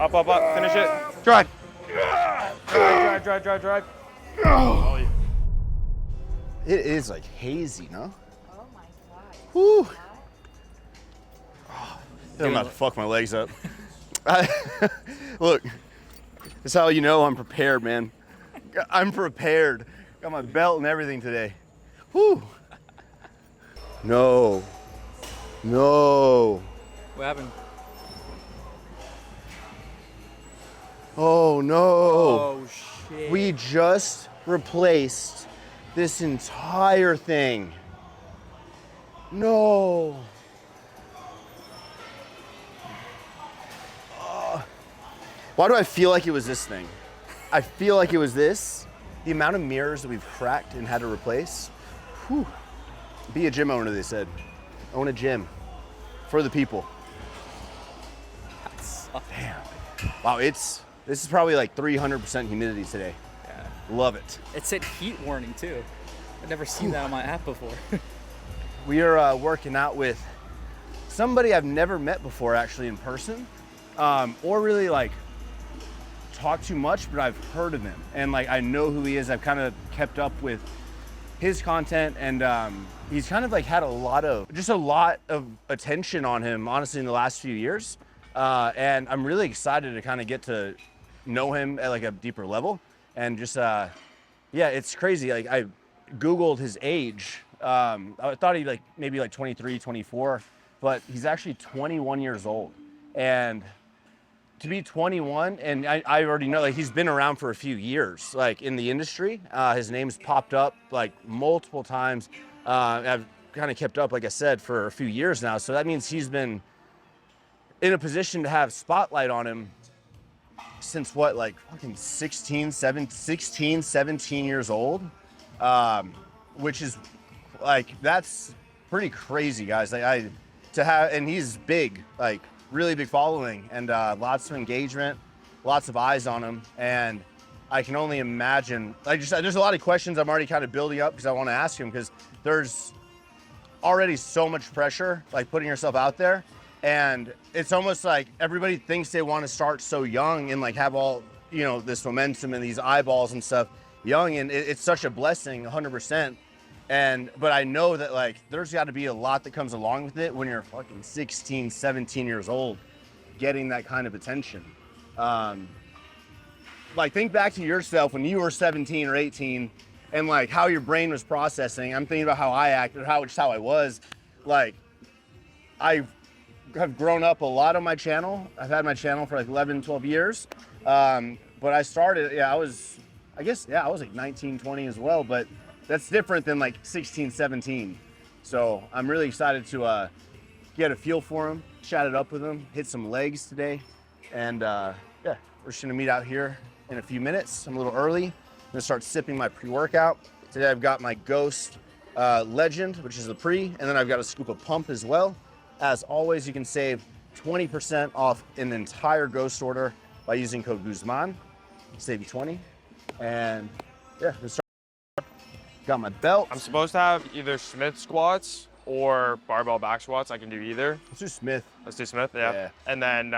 Up, up, up. Finish it. Drive. Drive. It is like hazy, no? Oh my God. Whew. Oh, I'm about to fuck my legs up. Look, that's how you know I'm prepared, man. I'm prepared. Got my belt and everything today. Whew. No. No. What happened? Oh no. Oh shit. We just replaced this entire thing. No. Why do I feel like it was this thing? I feel like it was this. The amount of mirrors that we've cracked and had to replace. Whew. Be a gym owner, they said. Own a gym for the people. Damn. Wow, this is probably like 300% humidity today. Yeah. Love it. It said heat warning too. I've never seen that on my app before. We are working out with somebody I've never met before actually in person, or really like talked too much, but I've heard of him and like I know who he is. I've kind of kept up with his content and he's kind of like had a lot of attention on him honestly in the last few years. And I'm really excited to kind of get to know him at like a deeper level and just, yeah, it's crazy. Like I Googled his age. I thought he'd like maybe like 23, 24, but he's actually 21 years old. And to be 21, and I already know like he's been around for a few years, like in the industry. His name's popped up like multiple times. I've kind of kept up, like I said, for a few years now. So that means he's been in a position to have spotlight on him since what, like fucking 16, 17 years old, which is like, that's pretty crazy, guys. Like and he's big, like really big following and lots of engagement, lots of eyes on him. And I can only imagine, there's a lot of questions I'm already kind of building up because I want to ask him because there's already so much pressure, like putting yourself out there. And it's almost like everybody thinks they want to start so young and like have all, you know, this momentum and these eyeballs and stuff young. And it's such a blessing, 100%. But I know that like, there's gotta be a lot that comes along with it when you're fucking 16, 17 years old, getting that kind of attention. Like think back to yourself when you were 17 or 18 and like how your brain was processing. I'm thinking about how I acted, how I was. Like, I have grown up a lot on my channel. I've had my channel for like 11, 12 years. But I started, I was like 19, 20 as well, but that's different than like 16, 17. So I'm really excited to get a feel for him, chat it up with him, hit some legs today. And yeah, we're just gonna meet out here in a few minutes. I'm a little early. I'm gonna start sipping my pre-workout. Today I've got my Ghost Legend, which is the pre, and then I've got a scoop of pump as well. As always, you can save 20% off an entire Ghost order by using code Guzman. Save you 20. And yeah, let's start. Got my belt. I'm supposed to have either Smith squats or barbell back squats. I can do either. Let's do Smith. Let's do Smith, yeah. And then,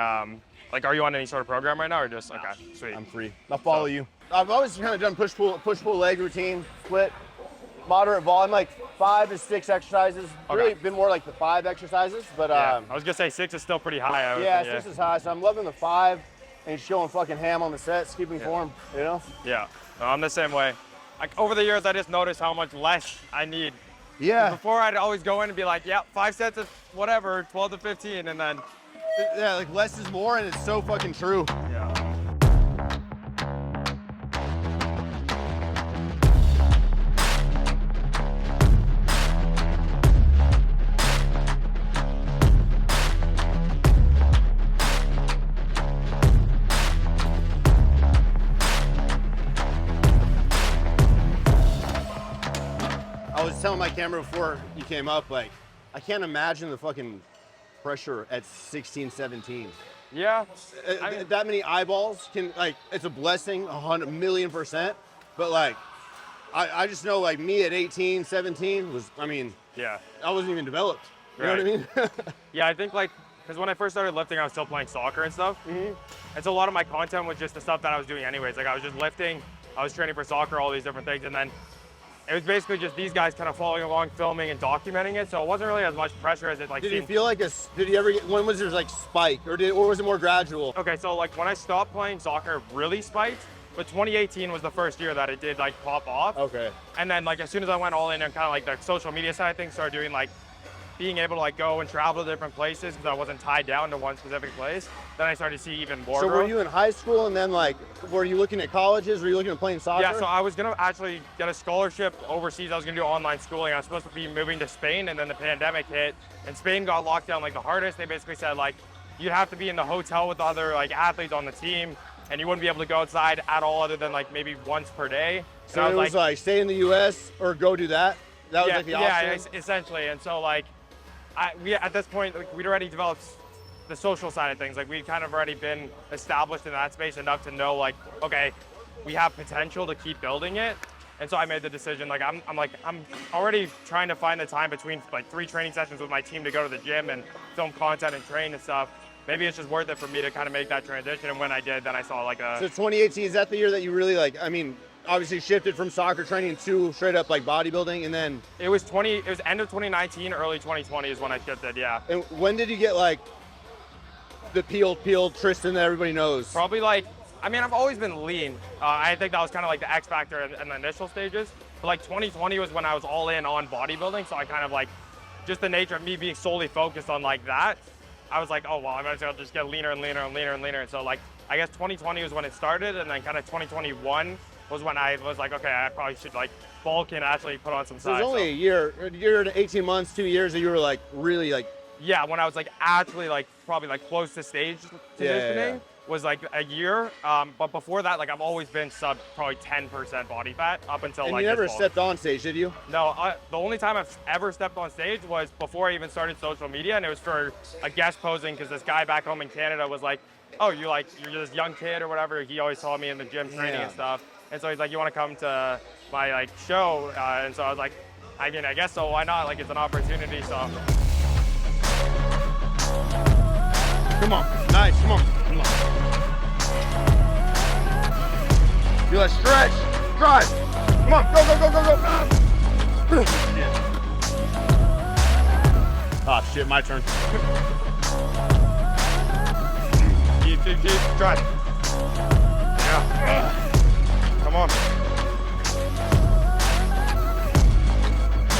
like, are you on any sort of program right now or just, okay, sweet. I'm free. I'll follow you. I've always kind of done push-pull leg routine, split, moderate volume, like 5 to 6 exercises. Okay. Really been more like the 5 exercises, but yeah. I was gonna say 6 is still pretty high. Yeah, 6 is high, so I'm loving the 5 and showing fucking ham on the sets, keeping form, you know? Yeah, no, I'm the same way. Like over the years, I just noticed how much less I need. Yeah. Before I'd always go in and be like, yeah, 5 sets of whatever, 12 to 15, and then. Yeah, like less is more, and it's so fucking true. Yeah. I was telling my camera before you came up, like, I can't imagine the fucking pressure at 16, 17. Yeah. That many eyeballs can, like, it's a blessing, 100,000,000%. But like, I just know like me at 18, 17 was, I mean, yeah, I wasn't even developed. You know what I mean? Yeah, I think like because when I first started lifting, I was still playing soccer and stuff. And so a lot of my content was just the stuff that I was doing anyways. Like I was just lifting, I was training for soccer, all these different things. And then it was basically just these guys kind of following along, filming and documenting it. So it wasn't really as much pressure as it like Did seemed. you feel like did you ever get, when was there like spike or was it more gradual? Okay, so like when I stopped playing soccer, it really spiked. But 2018 was the first year that it did like pop off. Okay. And then like as soon as I went all in and kind of like the social media side of things, started doing like being able to like go and travel to different places because I wasn't tied down to one specific place, then I started to see even more So growth. were you in high school and then like, were you looking at colleges? Were you looking at playing soccer? Yeah, so I was gonna actually get a scholarship overseas. I was gonna do online schooling. I was supposed to be moving to Spain, and then the pandemic hit, and Spain got locked down like the hardest. They basically said like, you'd have to be in the hotel with other like athletes on the team, and you wouldn't be able to go outside at all other than like maybe once per day. So it was like stay in the US or go do that? That was like the option? Yeah, essentially. And so like, we at this point, like, we'd already developed the social side of things. Like we'd kind of already been established in that space enough to know like, okay, we have potential to keep building it. And so I made the decision, like I'm already trying to find the time between like 3 training sessions with my team to go to the gym and film content and train and stuff. Maybe it's just worth it for me to kind of make that transition. And when I did, then I saw like So 2018, is that the year that you really like, I mean, obviously shifted from soccer training to straight up like bodybuilding, and then it was end of 2019, early 2020 is when I shifted, yeah. And when did you get like the peeled Tristan that everybody knows? Probably like, I mean, I've always been lean. I think that was kind of like the X factor in the initial stages. But like 2020 was when I was all in on bodybuilding. So I kind of like, just the nature of me being solely focused on like that, I was like, oh, well, I might as well just get leaner and leaner and leaner and leaner. And so like, I guess 2020 was when it started. And then kind of 2021 was when I was like, okay, I probably should like bulk and actually put on some size. So it was only a year to 18 months, 2 years that you were like really like. Yeah, when I was like actually like probably like close to stage conditioning was like a year. But before that, like I've always been sub probably 10% body fat up until And like you never this fall. stepped on stage, did you? No, the only time I've ever stepped on stage was before I even started social media, and it was for a guest posing because this guy back home in Canada was like, oh, you're this young kid or whatever. He always saw me in the gym training and stuff. And so he's like, you want to come to my like show? And so I was like, I mean, I guess so, why not? Like it's an opportunity, so. Come on, nice, come on. You let's stretch, drive. Come on, go, go, go, go, go. Ah, shit, my turn. Keep, drive. Yeah. Come on.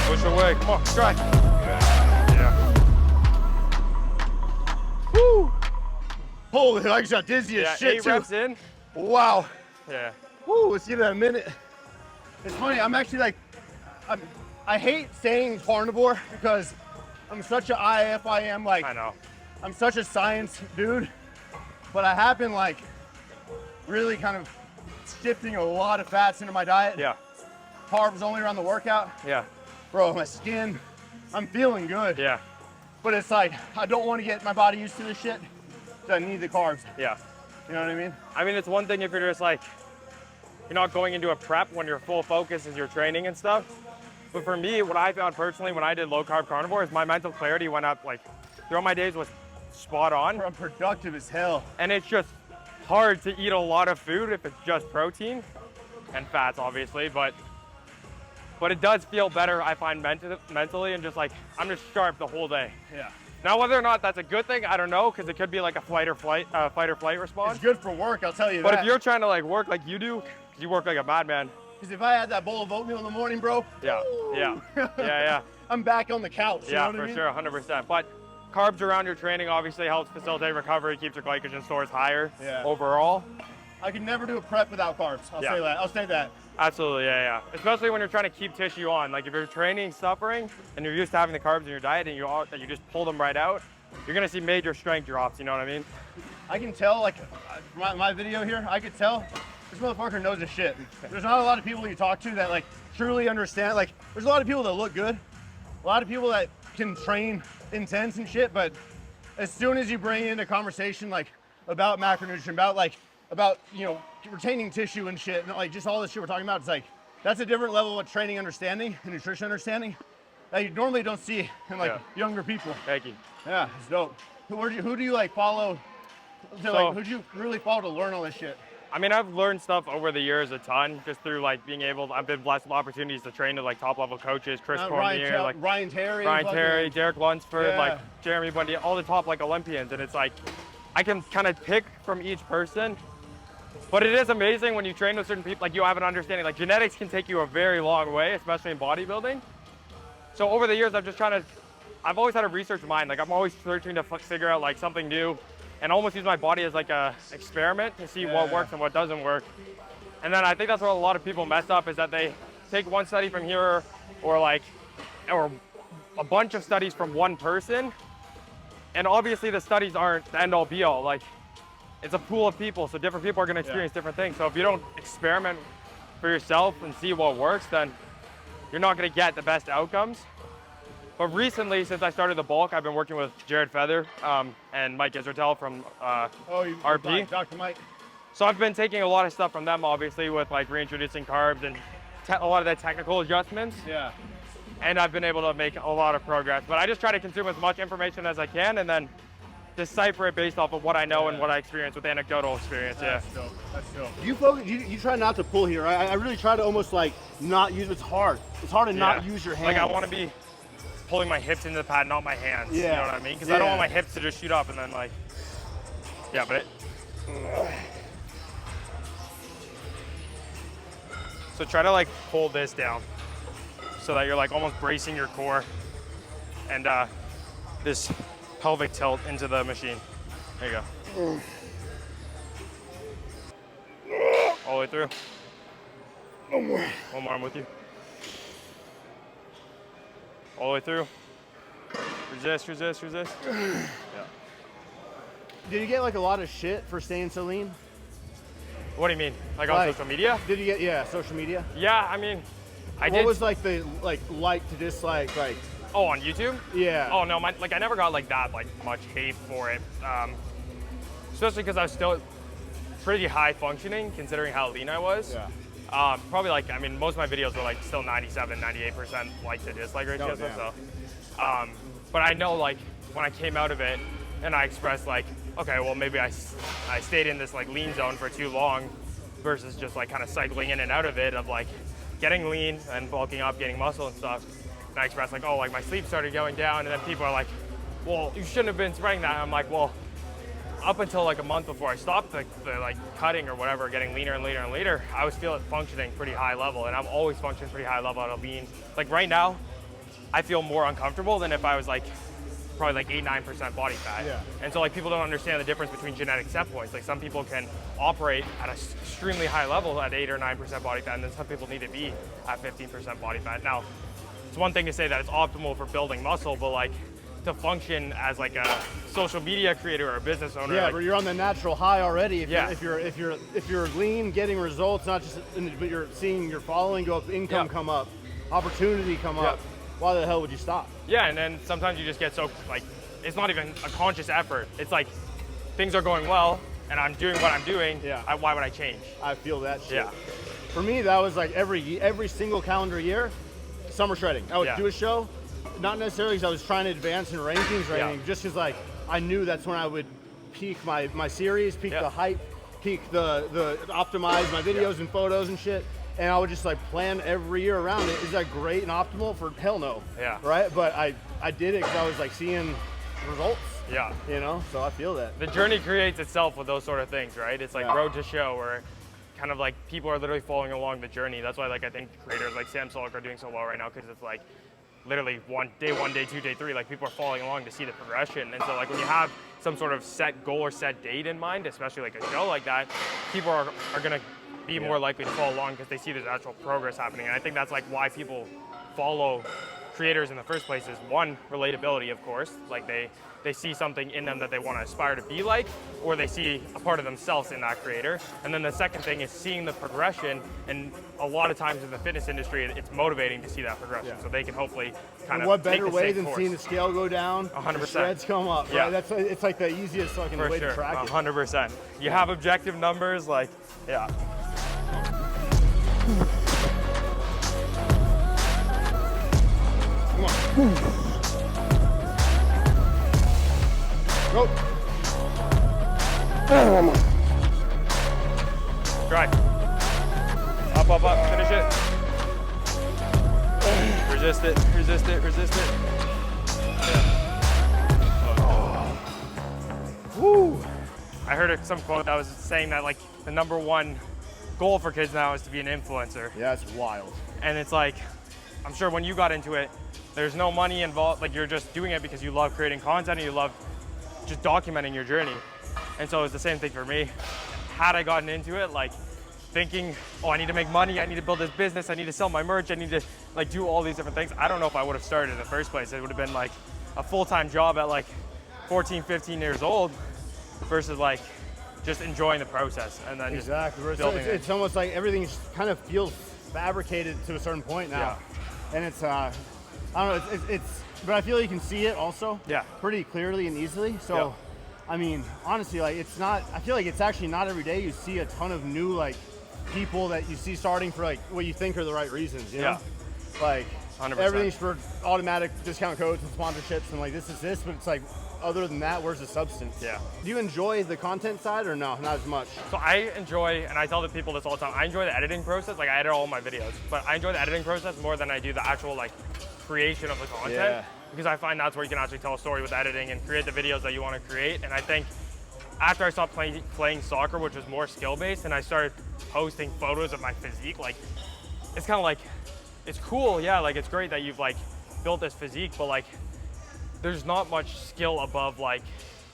Push away, come on, drive. Yeah. Woo! Holy, I just got dizzy as Yeah, shit 8 too. reps in. Wow. Yeah. Woo, let's give it a minute. It's funny, I'm actually like, I hate saying carnivore because I'm such an IFIM, like, I know. I'm such a science dude, but I have been like really kind of shifting a lot of fats into my diet. Yeah. Carbs only around the workout. Yeah. Bro, my skin, I'm feeling good. Yeah. But it's like, I don't want to get my body used to this shit, so I need the carbs. Yeah. You know what I mean? I mean, it's one thing if you're just like, you're not going into a prep when your full focus is your training and stuff. But for me, what I found personally when I did low carb carnivore is my mental clarity went up, like throughout my days was spot on. I'm productive as hell. And it's just hard to eat a lot of food if it's just protein and fats, obviously, but it does feel better, I find, mentally, and just like, I'm just sharp the whole day. Yeah. Now, whether or not that's a good thing, I don't know, because it could be like a fight or flight response. It's good for work, I'll tell you But that. if you're trying to like work like you do, 'cause you work like a madman. Because if I had that bowl of oatmeal in the morning, bro. Yeah, woo, yeah. I'm back on the couch, you Yeah, know what I for mean? sure, 100%. But carbs around your training obviously helps facilitate recovery, keeps your glycogen stores higher overall. I can never do a prep without carbs, I'll say that. Absolutely, yeah. Especially when you're trying to keep tissue on. Like if you're training suffering and you're used to having the carbs in your diet and you just pull them right out, you're gonna see major strength drops, you know what I mean? I can tell, like, my video here, I could tell this motherfucker knows his shit. There's not a lot of people you talk to that, like, truly understand. Like, there's a lot of people that look good, a lot of people that can train intense and shit, but as soon as you bring in a conversation, like, about macronutrition, about, you know, retaining tissue and shit, and, like, just all this shit we're talking about, it's like, that's a different level of training understanding and nutrition understanding that you normally don't see in, like, younger people. Thank you. Yeah, it's dope. Who do you like follow? Who do you really follow to learn all this shit? I mean, I've learned stuff over the years a ton, just through like being able. I've been blessed with opportunities to train with like top level coaches, Chris Cormier, like Ryan Terry, Derek Lunsford, Yeah. like Jeremy Bundy, all the top like Olympians, and it's like I can kind of pick from each person. But it is amazing when you train with certain people, like you have an understanding. Like genetics can take you a very long way, especially in bodybuilding. So over the years, I've always had a research mind. Like I'm always searching to figure out like something new, and almost use my body as like a experiment to see what works and what doesn't work. And then I think that's where a lot of people mess up, is that they take one study from here or a bunch of studies from one person. And obviously the studies aren't the end all be all. Like it's a pool of people, so different people are gonna experience different things. So if you don't experiment for yourself and see what works, then you're not gonna get the best outcomes. But recently, since I started the bulk, I've been working with Jared Feather and Mike Israel from RP. Dr. Mike. So I've been taking a lot of stuff from them, obviously, with like reintroducing carbs and a lot of the technical adjustments. Yeah. And I've been able to make a lot of progress. But I just try to consume as much information as I can and then decipher it based off of what I know and what I experience with anecdotal experience. That's dope. That's dope. You focus. You try not to pull here. I really try to almost like not use. It's hard. It's hard to not use your hands. Like I want to be pulling my hips into the pad, not my hands. Yeah. You know what I mean? Because I don't want my hips to just shoot up and then like, yeah, but so try to like pull this down so that you're like almost bracing your core and this pelvic tilt into the machine. There you go. All the way through. One more, I'm with you. All the way through. Resist, resist, resist. Yeah. Did you get like a lot of shit for staying so lean? What do you mean? Like on social media? Did you get social media? Yeah, I mean, What was like the like to dislike like? Oh, on YouTube? Yeah. Oh no, I never got like that much hate for it. Especially because I was still pretty high functioning considering how lean I was. Yeah. Probably like, I mean, most of my videos were like still 97, 98% like to dislike ratio. So, but I know like when I came out of it and I expressed like, okay, well maybe I stayed in this like lean zone for too long versus just like kind of cycling in and out of it of like getting lean and bulking up, getting muscle and stuff. And I expressed like, oh, like my sleep started going down, and then people are like, well, you shouldn't have been spreading that. And I'm like, well, up until like a month before I stopped the like cutting or whatever, getting leaner and leaner and leaner, I was still functioning pretty high level, and I've always functioned pretty high level at a lean. Like right now, I feel more uncomfortable than if I was like probably like 8-9% body fat. Yeah. And so like people don't understand the difference between genetic set points. Like some people can operate at an extremely high level at 8 or 9% body fat, and then some people need to be at 15% body fat. Now, it's one thing to say that it's optimal for building muscle, but like to function as like a social media creator or a business owner. Yeah, like, but you're on the natural high already. Yeah. If you're lean, getting results, not just, but you're seeing your following go up, income come up, opportunity come up. Why the hell would you stop? Yeah, and then sometimes you just get so like, it's not even a conscious effort. It's like things are going well and I'm doing what I'm doing. Yeah. Why would I change? I feel that shit. Yeah. For me, that was like every single calendar year, summer shredding. I would do a show, not necessarily because I was trying to advance in rankings or anything, just because like I knew that's when I would peak my series, peak the hype, peak the optimize my videos and photos and shit. And I would just like plan every year around it. Is that great and optimal? For hell no. Yeah. Right? But I did it because I was like seeing results. Yeah. You know? So I feel that. The journey creates itself with those sort of things, right? It's like road to show, where kind of like people are literally following along the journey. That's why like I think creators like Sam Sulek are doing so well right now, because it's like literally day one, day two, day three, like people are following along to see the progression. And so like when you have some sort of set goal or set date in mind, especially like a show like that, people are gonna be more likely to follow along because they see there's actual progress happening. And I think that's like why people follow creators in the first place is one, relatability, of course. Like they see something in them that they want to aspire to be like, or they see a part of themselves in that creator. And then the second thing is seeing the progression. And a lot of times in the fitness industry, it's motivating to see that progression. So they can hopefully kind of what take better the way same than course. seeing the scale go down, 100%. the shreds come up, Yeah. right? It's like the easiest fucking For way sure. to track it. 100%. You have objective numbers, like, yeah. Come on. Go. Try. Up, up, up. Finish it. Resist it. Resist it. Resist it. Yeah. Woo. I heard some quote that was saying that like the #1 goal for kids now is to be an influencer. Yeah, it's wild. And it's like, I'm sure when you got into it, there's no money involved. Like you're just doing it because you love creating content and you love just documenting your journey. And so it's the same thing for me. Had I gotten into it, like thinking, oh, I need to make money, I need to build this business, I need to sell my merch, I need to like do all these different things. I don't know if I would have started in the first place. It would have been like a full-time job at like 14, 15 years old versus like just enjoying the process and then Exactly. just building It's almost like everything kind of feels fabricated to a certain point now. Yeah. And it's, I don't know, it's, but I feel you can see it also Yeah. pretty clearly and easily. So, Yeah. I mean, honestly, like it's not, I feel like it's actually not every day you see a ton of new like people that you see starting for like what you think are the right reasons, you know? Like 100%. everything's for automatic discount codes and sponsorships and like this is this, but it's like, other than that, where's the substance? Yeah. Do you enjoy the content side or no, not as much? So I enjoy, and I tell the people this all the time, I enjoy the editing process. Like I edit all my videos, but I enjoy the editing process more than I do the actual like creation of the content. Yeah. Because I find that's where you can actually tell a story with editing and create the videos that you want to create. And I think after I stopped playing soccer, which was more skill-based, and I started posting photos of my physique, like it's kind of like, it's cool, yeah, like it's great that you've like built this physique, but like there's not much skill above like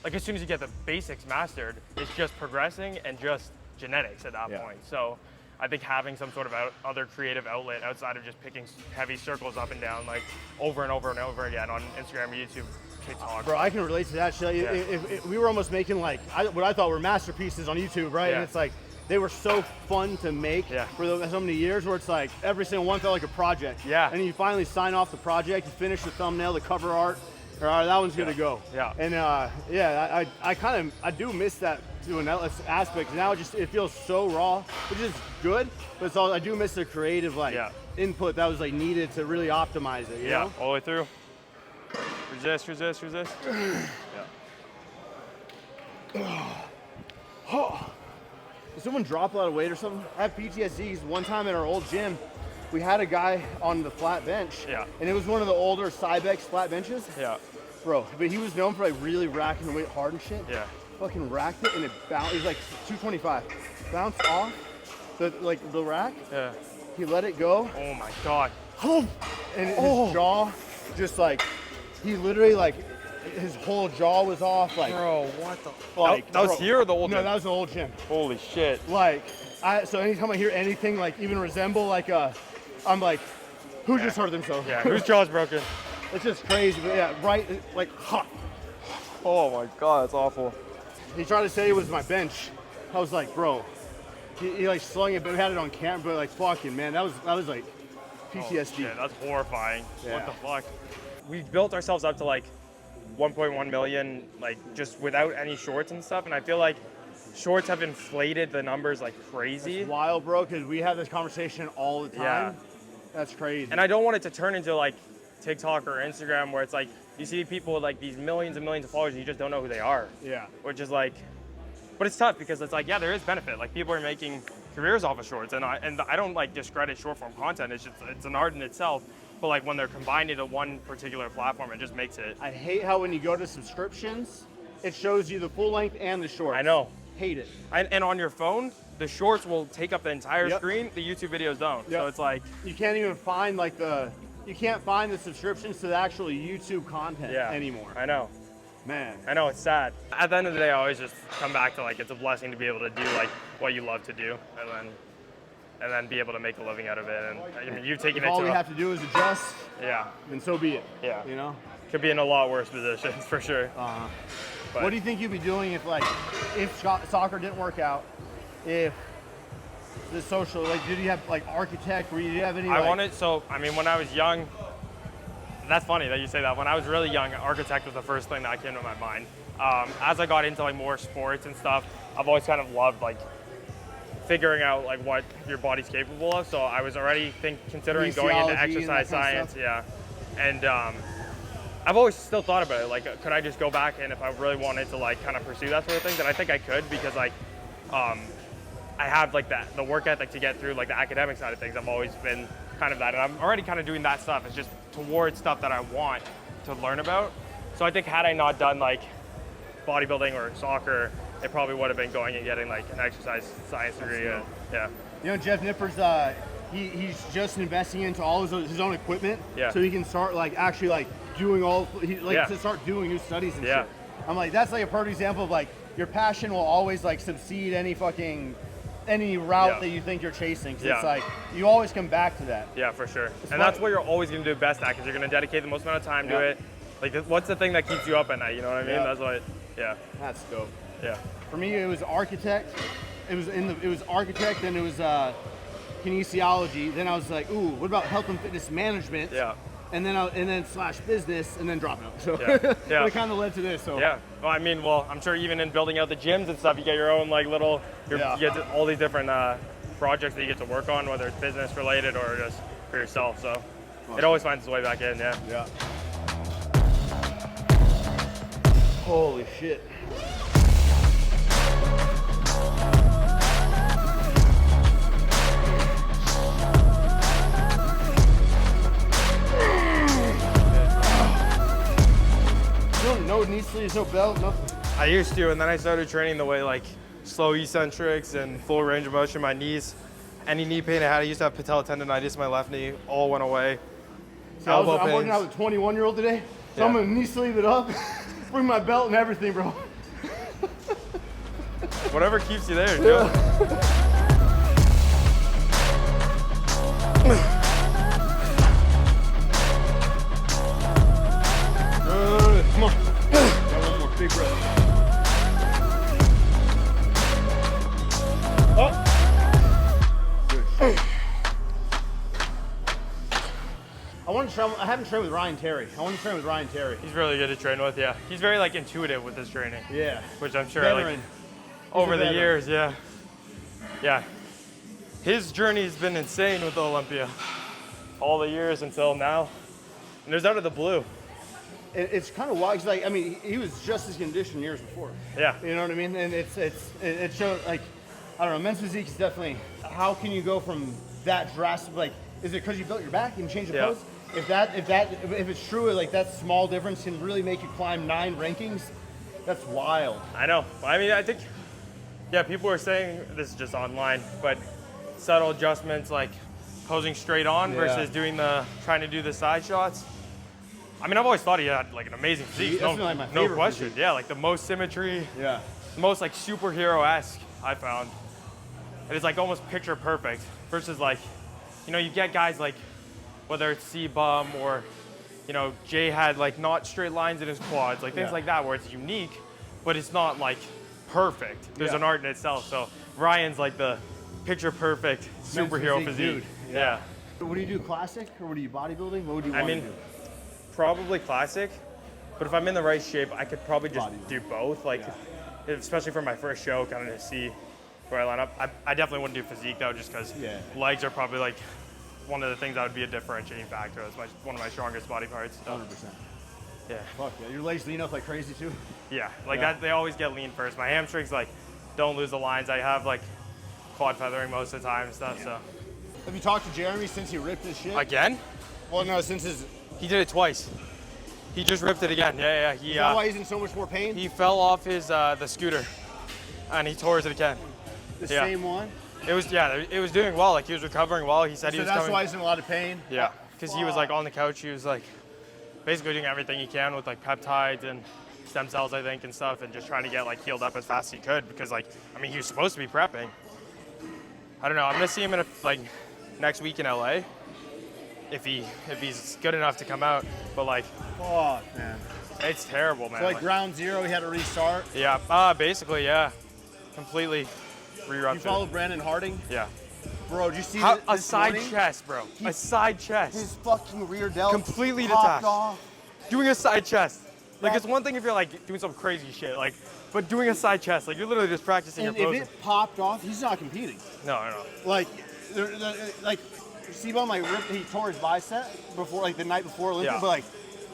as soon as you get the basics mastered, it's just progressing and just genetics at that point. So I think having some sort of other creative outlet outside of just picking heavy circles up and down like over and over and over again on Instagram, YouTube, TikTok. Bro, I can relate to that shit. Yeah. If we were almost making like what I thought were masterpieces on YouTube, right? Yeah. And it's like they were so fun to make for so many years, where it's like every single one felt like a project. Yeah. And you finally sign off the project, you finish the thumbnail, the cover art. All right, that one's gonna go. Yeah. And I do miss that to an aspect. Now it feels so raw, which is good, but it's all, I do miss the creative input that was like needed to really optimize it. You know? All the way through. Resist, resist, resist. Did someone drop a lot of weight or something? I have PTSD. One time at our old gym, we had a guy on the flat bench. Yeah. And it was one of the older Cybex flat benches. Yeah. Bro, but he was known for like really racking the weight hard and shit. Yeah. Fucking racked it and it bounced. It was like 225. Bounced off the rack. Yeah. He let it go. Oh my God. And his jaw just like, he literally like, his whole jaw was off. Like, Bro, what the? like, that was here or the old No, gym? that was the old gym. Holy shit. Like, so anytime I hear anything like even resemble like I'm like, who just hurt themselves? Yeah, whose jaw's broken? It's just crazy, but yeah, right, like, ha. Oh my God, that's awful. He tried to say it was my bench. I was like, bro, he like slung it, but we had it on camera, but like, fucking man, that was like PTSD. Shit, that's horrifying. Yeah. What the fuck? We built ourselves up to like 1.1 million, like just without any shorts and stuff, and I feel like shorts have inflated the numbers like crazy. It's wild, bro, because we have this conversation all the time. Yeah. That's crazy. And I don't want it to turn into like TikTok or Instagram where it's like you see people with like these millions and millions of followers and you just don't know who they are. Yeah. Which is like, but it's tough because it's like, yeah, there is benefit. Like people are making careers off of shorts, and I don't like discredit short form content. It's just, it's an art in itself. But like when they're combined into one particular platform, it just makes it. I hate how when you go to subscriptions, it shows you the full length and the shorts. I know. Hate it. And on your phone, the shorts will take up the entire Yep. screen. The YouTube videos don't. Yep. So it's like, You can't even find like you can't find the subscriptions to the actual YouTube content anymore. I know. Man. I know, it's sad. At the end of the day, I always just come back to like, it's a blessing to be able to do like what you love to do, and then be able to make a living out of it. And I mean, you've taken If it all to we have to do is adjust, yeah, then so be it. Yeah. You know? could be in a lot worse positions for sure. But What do you think you'd be doing if soccer didn't work out? If the social, like, did you have like architect? Did you have any? I like, wanted, so I mean, when I was young, that's funny that you say that. When I was really young, architect was the first thing that came to my mind. As I got into like more sports and stuff, I've always kind of loved like figuring out like what your body's capable of. So I was already considering going into Kinesiology and that exercise kind of science, yeah. And I've always still thought about it. Like, could I just go back and if I really wanted to like kind of pursue that sort of thing, then I think I could because like, I have like the work ethic to get through like the academic side of things. I've always been kind of that, and I'm already kind of doing that stuff. It's just towards stuff that I want to learn about. So I think had I not done like bodybuilding or soccer, it probably would have been going and getting like an exercise science degree. Yeah. You know, Jeff Nipper's he's just investing into all his own equipment, Yeah. so he can start like actually like doing to start doing new studies and shit. I'm like, that's like a perfect example of like your passion will always like succeed any route that you think you're chasing. 'Cause it's like you always come back to that. Yeah, for sure. And that's what you're always going to do best at because you're going to dedicate the most amount of time to it. Like, what's the thing that keeps you up at night? You know what I mean? That's what. Yeah. That's dope. Yeah. For me, it was architect. It was architect, then it was kinesiology. Then I was like, ooh, what about health and fitness management? Yeah. And then slash business, and then drop out. So Yeah. it kind of led to this. So Yeah. Well, I mean, I'm sure even in building out the gyms and stuff, you get your own like little, you get all these different projects that you get to work on, whether it's business related or just for yourself. So it always finds its way back in. Yeah. Yeah. Holy shit. No knee sleeves, no belt, nothing. I used to, and then I started training the way like slow eccentrics and full range of motion. My knees, any knee pain I had, I used to have patella tendonitis in my left knee, all went away. So I'm working out with a 21-year-old today, so I'm gonna knee sleeve it up, bring my belt and everything, bro. Whatever keeps you there, Joe. Come on. Got one more big breath. Good. I haven't trained with Ryan Terry. I want to train with Ryan Terry. He's really good to train with, yeah. He's very like intuitive with his training. Yeah. Which I'm sure Veteran. like over the years, yeah. His journey has been insane with the Olympia. All the years until now. And it was out of the blue. It's kind of wild. 'Cause like, I mean, he was just as conditioned years before. Yeah. You know what I mean? And it shows like, I don't know, men's physique is definitely, how can you go from that drastic, like, is it because you built your back and changed the pose? If it's true, like that small difference can really make you climb 9 rankings, that's wild. I know. I mean, I think, people are saying, this is just online, but subtle adjustments like posing straight on versus trying to do the side shots. I mean, I've always thought he had like an amazing physique, That's like my no favorite question. physique. Yeah, like the most symmetry, Yeah. most like superhero-esque I found. And it's like almost picture perfect versus like, you get guys like, whether it's C-Bum or, Jay had like not straight lines in his quads, like things like that where it's unique, but it's not like perfect. There's an art in itself. So Ryan's like the picture perfect superhero physique. Dude. Yeah. What do you do, classic or what do you bodybuilding? What would you want to do? Probably classic, but if I'm in the right shape, I could probably just do both. Like, especially for my first show, kind of to see where I line up. I definitely wouldn't do physique though, just because legs are probably like one of the things that would be a differentiating factor. It's one of my strongest body parts. So. 100%. Yeah. Fuck yeah. Your legs lean up like crazy too? Yeah, like that. They always get lean first. My hamstrings like don't lose the lines. I have like quad feathering most of the time and stuff. So. Have you talked to Jeremy since he ripped his shit? Again? Well, no, since his. He did it twice. He just ripped it again. Yeah. Is that why he's in so much more pain? He fell off his the scooter, and he tore it again. The same one? It was doing well. Like he was recovering well. He said he was that's coming. why he's in a lot of pain? Yeah, because he was like on the couch. He was like basically doing everything he can with like peptides and stem cells, I think, and stuff, and just trying to get like healed up as fast as he could. Because like, I mean, he was supposed to be prepping. I don't know. I'm gonna see him in next week in LA. If he's good enough to come out, but like, fuck, man, it's terrible, man. So like ground zero, he had to restart. Yeah, basically, yeah, completely re-ruptured. You follow Brandon Harding? Yeah. Bro, did you see a side chest, bro? A side chest. His fucking rear delt completely popped detached. Off. Doing a side chest. Like it's one thing if you're like doing some crazy shit, like, but doing a side chest, like you're literally just practicing your poses. If it popped off, he's not competing. No. Like, C-Bum he tore his bicep before, like the night before Olympia, but like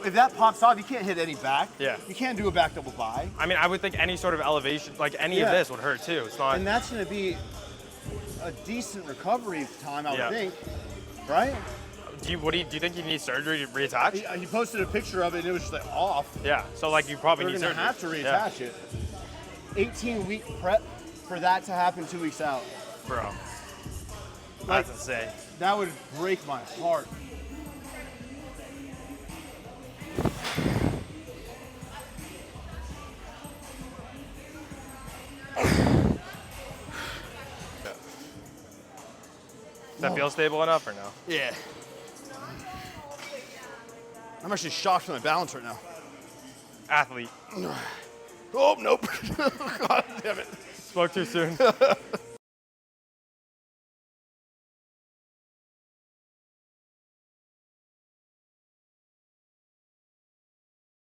if that pops off, you can't hit any back. Yeah. You can't do a back double by. I mean, I would think any sort of elevation, like any of Yeah. this would hurt too. It's not. And that's going to be a decent recovery time, I would Yeah. think. Right? Do you think you need surgery to reattach? He posted a picture of it and it was just like off. Yeah. So like you probably They're need going to surgery. have to reattach it. 18-week prep for that to happen 2 weeks out. Bro. Like- That's insane. That would break my heart. Does that feel stable enough or no? Yeah. I'm actually shocked with my balance right now. Athlete. Oh, nope. God damn it. Spoke too soon.